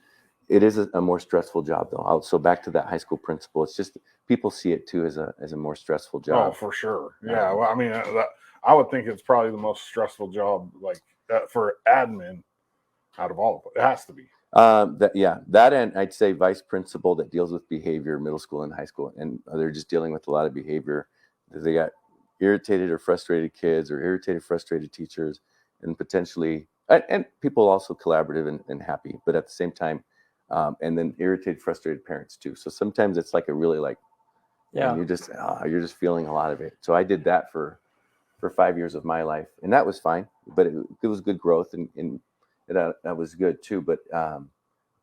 it is a more stressful job though. So back to that high school principal, it's just people see it too as a more stressful job. Oh, for sure. Yeah. Well, I mean, I would think it's probably the most stressful job, like for admin, out of all of it. It has to be. That and I'd say vice principal that deals with behavior, middle school and high school, and they're just dealing with a lot of behavior. They got irritated or frustrated kids, or irritated, frustrated teachers, and potentially, and people also collaborative and happy, but at the same time, and then irritated, frustrated parents too. So sometimes it's like a really and you're just feeling a lot of it. So I did that for 5 years of my life, and that was fine, but it was good growth and that was good too. But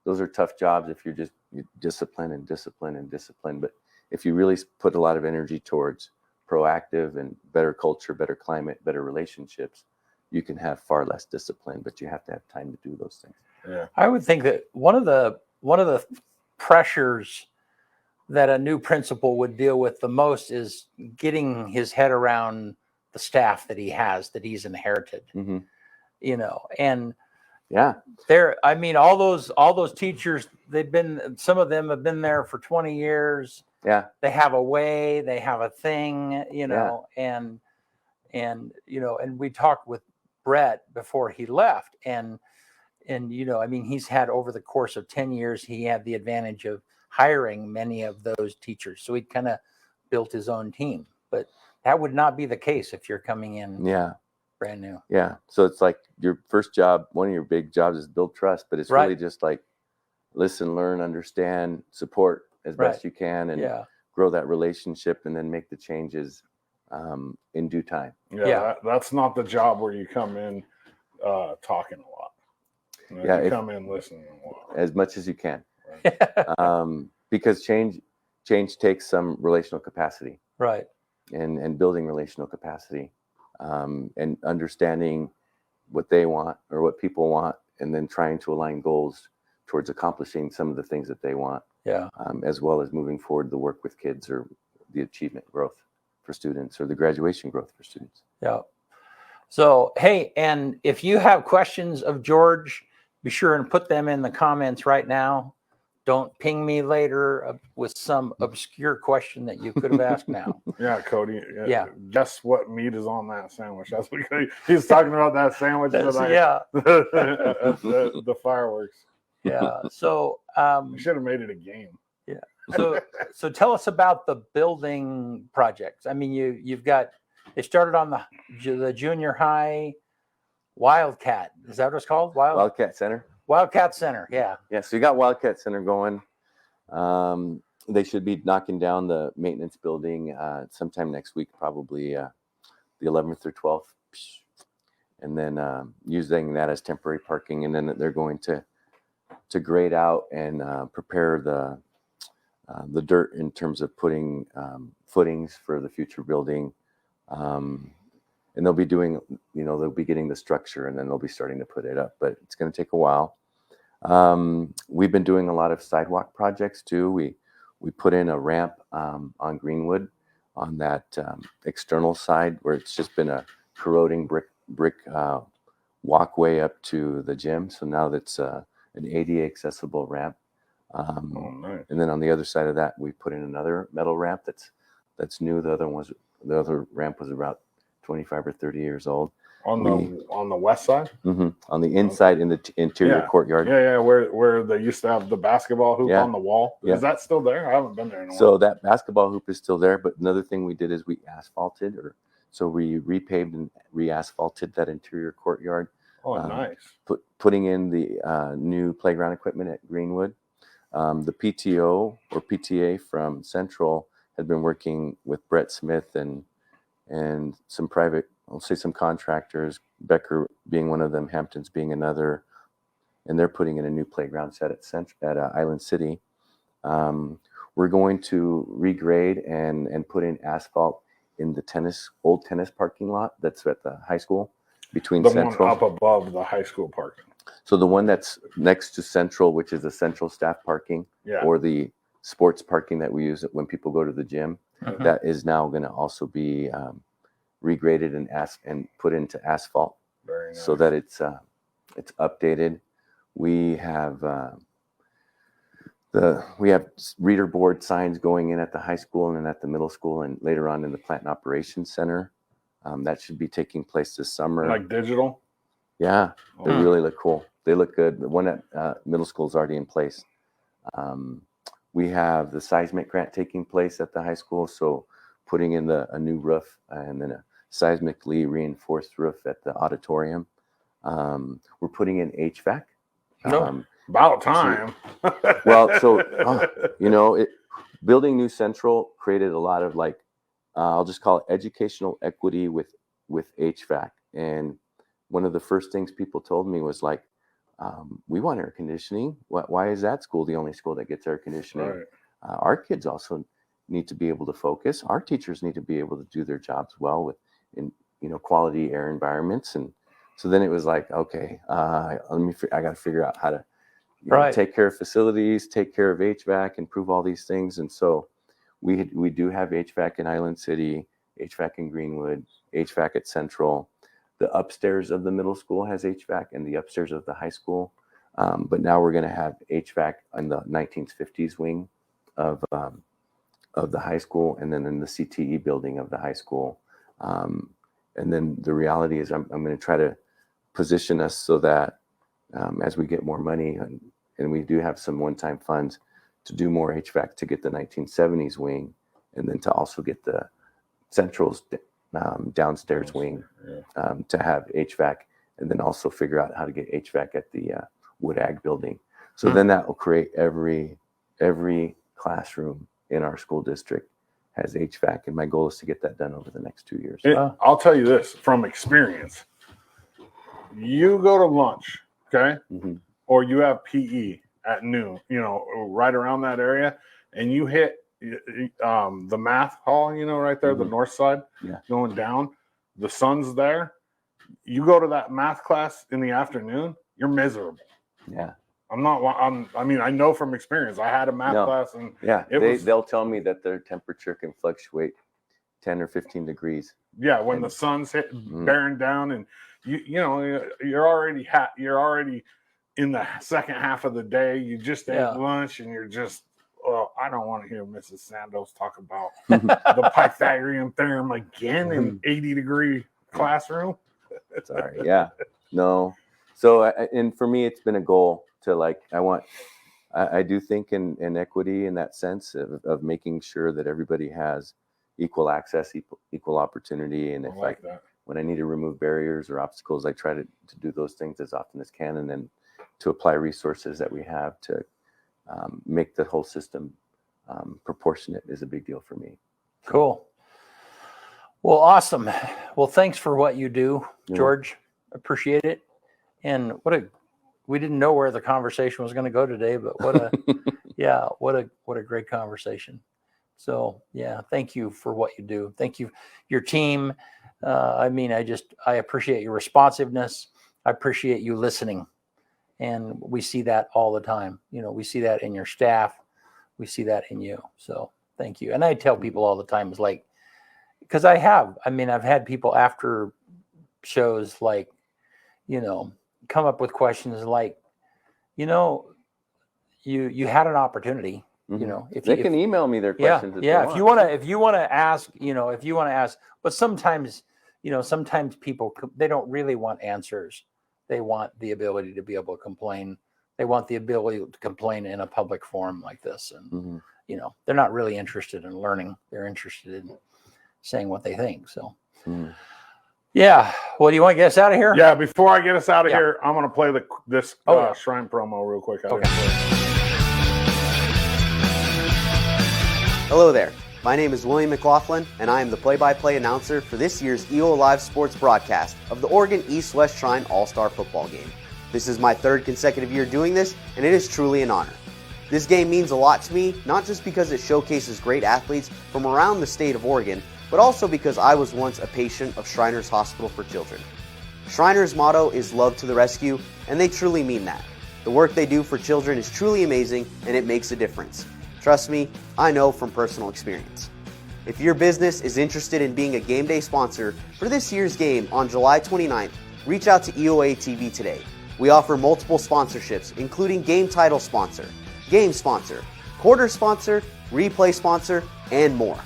those are tough jobs if you discipline. But if you really put a lot of energy towards proactive and better culture, better climate, better relationships, you can have far less discipline, but you have to have time to do those things. Yeah. I would think that one of the pressures that a new principal would deal with the most is getting his head around the staff that he's inherited. Mm-hmm. You know, and yeah, all those teachers, some of them have been there for 20 years. Yeah. They have a way, they have a thing, you know, and you know, and we talked with Brett before he left, and you know, I mean, he's had, over the course of 10 years, he had the advantage of hiring many of those teachers. So he kind of built his own team, but that would not be the case if you're coming in brand new. Yeah. So it's like your first job, one of your big jobs is build trust, but it's really just like listen, learn, understand, support as best you can, and grow that relationship, and then make the changes in due time. That's not the job where you come in talking a lot. You come in listening a lot. As much as you can. Because change takes some relational capacity. Right. And building relational capacity, and understanding what they want or what people want, and then trying to align goals towards accomplishing some of the things that they want. Yeah. As well as moving forward the work with kids, or the achievement growth for students, or the graduation growth for students. Yeah. So, hey, and if you have questions of George, be sure and put them in the comments right now. Don't ping me later with some obscure question that you could have asked now. Yeah, Cody. Yeah. Guess what meat is on that sandwich? That's what he's talking about, that sandwich. The fireworks. Yeah. So you should have made it a game. Yeah. So tell us about the building projects. I mean, it started on the junior high Wildcat. Is that what it's called? Wildcat Center. Wildcat Center. Yeah. Yeah. So you got Wildcat Center going. They should be knocking down the maintenance building sometime next week, probably the 11th or 12th, and then using that as temporary parking. And then they're going to grade out and prepare the dirt in terms of putting footings for the future building. And they'll be doing, they'll be getting the structure, and then they'll be starting to put it up, but it's going to take a while. We've been doing a lot of sidewalk projects too. We put in a ramp on Greenwood on that external side where it's just been a corroding brick walkway up to the gym. So now that's an ADA accessible ramp. Nice. And then on the other side of that, we put in another metal ramp that's new. The other ramp was about 25 or 30 years old. On the west side? Mm-hmm, on the inside in the interior courtyard. Yeah, where they used to have the basketball hoop on the wall. Yeah. Is that still there? I haven't been there in a while. So that basketball hoop is still there, but another thing we did is we asphalted, so we repaved and re-asphalted that interior courtyard. Oh, nice. Putting in the new playground equipment at Greenwood. The PTO or PTA from Central had been working with Brett Smith and some private, I'll say some contractors, Becker being one of them, Hamptons being another, and they're putting in a new playground set at Island City. We're going to regrade and put in asphalt in the old tennis parking lot that's at the high school between the Central. One up above the high school parking. So the one that's next to Central, which is the Central staff parking, or the sports parking that we use when people go to the gym, that is now going to also be regraded and put into asphalt. Very nice. So that it's updated. We have reader board signs going in at the high school and then at the middle school and later on in the plant and operations center. That should be taking place this summer. Like digital? Yeah, they really look cool. They look good. The one at middle school is already in place. We have the seismic grant taking place at the high school, so putting in a new roof and then a seismically reinforced roof at the auditorium. We're putting in HVAC. About time. Building New Central created a lot of I'll just call it educational equity with HVAC. And one of the first things people told me was we want air conditioning. Why is that school the only school that gets air conditioning? Right. Our kids also need to be able to focus. Our teachers need to be able to do their jobs well in quality air environments. And so then it was okay, I got to figure out how to take care of facilities, take care of HVAC, improve all these things. And so we do have HVAC in Island City, HVAC in Greenwood, HVAC at Central. The upstairs of the middle school has HVAC and the upstairs of the high school. But now we're going to have HVAC in the 1950s wing of the high school, and then in the CTE building of the high school. And then the reality is I'm going to try to position us so that as we get more money, and we do have some one-time funds to do more HVAC to get the 1970s wing, and then to also get the Central's downstairs wing to have HVAC, and then also figure out how to get HVAC at the Wood Ag building. So then that will create every classroom in our school district has HVAC, and my goal is to get that done over the next 2 years. I'll tell you this from experience. You go to lunch, okay? Mm-hmm. Or you have PE at noon, right around that area, and you hit the math hall, right there, the north side, going down. The sun's there. You go to that math class in the afternoon, you're miserable. Yeah. I know from experience. I had a math class, and they'll tell me that their temperature can fluctuate 10 or 15 degrees. Yeah, when the sun's bearing down, and you're already in the second half of the day. You just ate lunch, and you're just, I don't want to hear Mrs. Sandos talk about the Pythagorean theorem again in 80-degree classroom. Sorry, yeah, no. So, and for me, it's been a goal to I do think in equity in that sense of making sure that everybody has equal access, equal opportunity. And when I need to remove barriers or obstacles, I try to do those things as often as can. And then to apply resources that we have to make the whole system proportionate is a big deal for me. Cool. Well, awesome. Well, thanks for what you do, George. Appreciate it. And we didn't know where the conversation was going to go today, but what a great conversation. So yeah, thank you for what you do. Thank you, your team. I appreciate your responsiveness. I appreciate you listening. And we see that all the time. We see that in your staff. We see that in you. So thank you. And I tell people all the time, it's like, because I've had people after shows like, come up with questions like, you had an opportunity, if they can email me their questions. If you want to ask, but sometimes people, they don't really want answers. They want the ability to be able to complain. They want the ability to complain in a public forum like this. And, they're not really interested in learning. They're interested in saying what they think. So, yeah. Well, do you want to get us out of here? Yeah. Before I get us out of here, I'm going to play this Shrine promo real quick. Hello there. My name is William McLaughlin, and I am the play-by-play announcer for this year's EOA Live Sports broadcast of the Oregon East-West Shrine All-Star Football Game. This is my third consecutive year doing this, and it is truly an honor. This game means a lot to me, not just because it showcases great athletes from around the state of Oregon, but also because I was once a patient of Shriners Hospital for Children. Shriners' motto is love to the rescue, and they truly mean that. The work they do for children is truly amazing, and it makes a difference. Trust me, I know from personal experience. If your business is interested in being a game day sponsor for this year's game on July 29th, reach out to EOA TV today. We offer multiple sponsorships, including game title sponsor, game sponsor, quarter sponsor, replay sponsor, and more.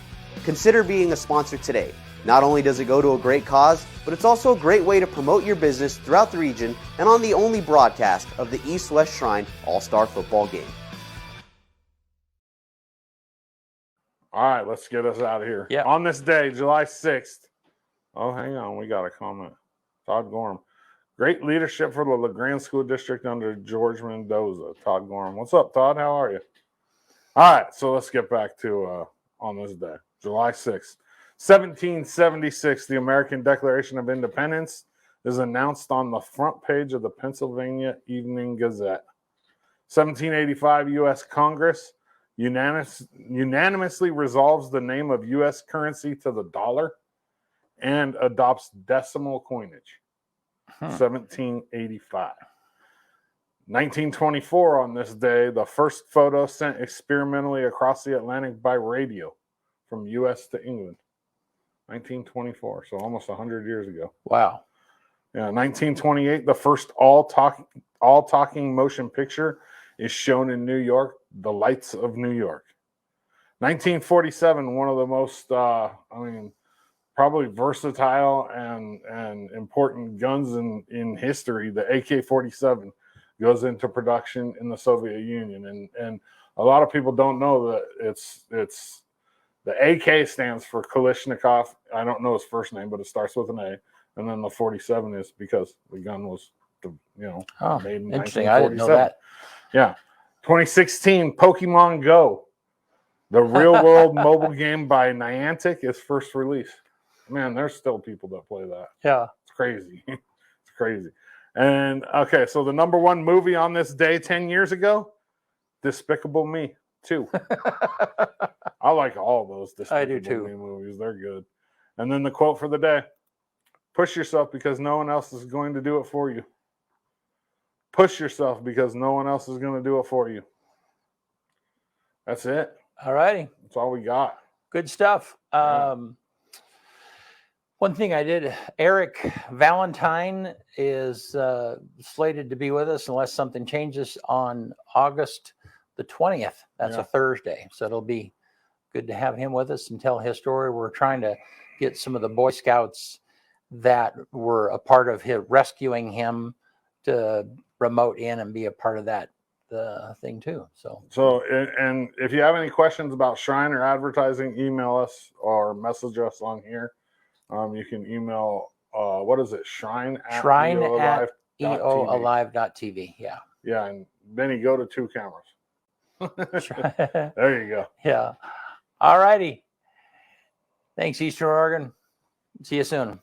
Consider being a sponsor today. Not only does it go to a great cause, but it's also a great way to promote your business throughout the region and on the only broadcast of the East-West Shrine All-Star Football Game. All right, let's get us out of here. Yeah. On this day, July 6th. Oh, hang on. We got a comment. Todd Gorham. Great leadership for the LeGrand School District under George Mendoza. Todd Gorham. What's up, Todd? How are you? All right, so let's get back to on this day, July 6th. 1776, the American Declaration of Independence is announced on the front page of the Pennsylvania Evening Gazette. 1785, U.S. Congress unanimously resolves the name of U.S. currency to the dollar and adopts decimal coinage. 1785. 1924, on this day, the first photo sent experimentally across the Atlantic by radio from U.S. to England. 1924, so almost 100 years ago. Wow. Yeah, 1928, the first all-talking motion picture is shown in New York, The Lights of New York. 1947, one of the most, probably versatile and important guns in history, the AK-47, goes into production in the Soviet Union. And a lot of people don't know that it's the AK stands for Kalashnikov. I don't know his first name, but it starts with an A. And then the 47 is because the gun was, made in 1947. I didn't know that. Yeah. 2016, Pokemon Go, the real-world mobile game by Niantic, is first released. Man, there's still people that play that. Yeah. It's crazy. It's crazy. And, okay, so the number one movie on this day 10 years ago, Despicable Me 2. I like all those Despicable Me movies. They're good. And then the quote for the day, push yourself because no one else is going to do it for you. Push yourself because no one else is going to do it for you. That's it. All righty. That's all we got. Good stuff. One thing I did, Eric Valentine is slated to be with us unless something changes on August the 20th. That's a Thursday. So it'll be good to have him with us and tell his story. We're trying to get some of the Boy Scouts that were a part of him rescuing him to remote in and be a part of that thing too. So and if you have any questions about Shrine or advertising, email us or message us on here. You can email, what is it? Shrine at EOAlive.tv. Yeah. Yeah, and then you go to 2 cameras. There you go. Yeah. All righty. Thanks, Eastern Oregon. See you soon.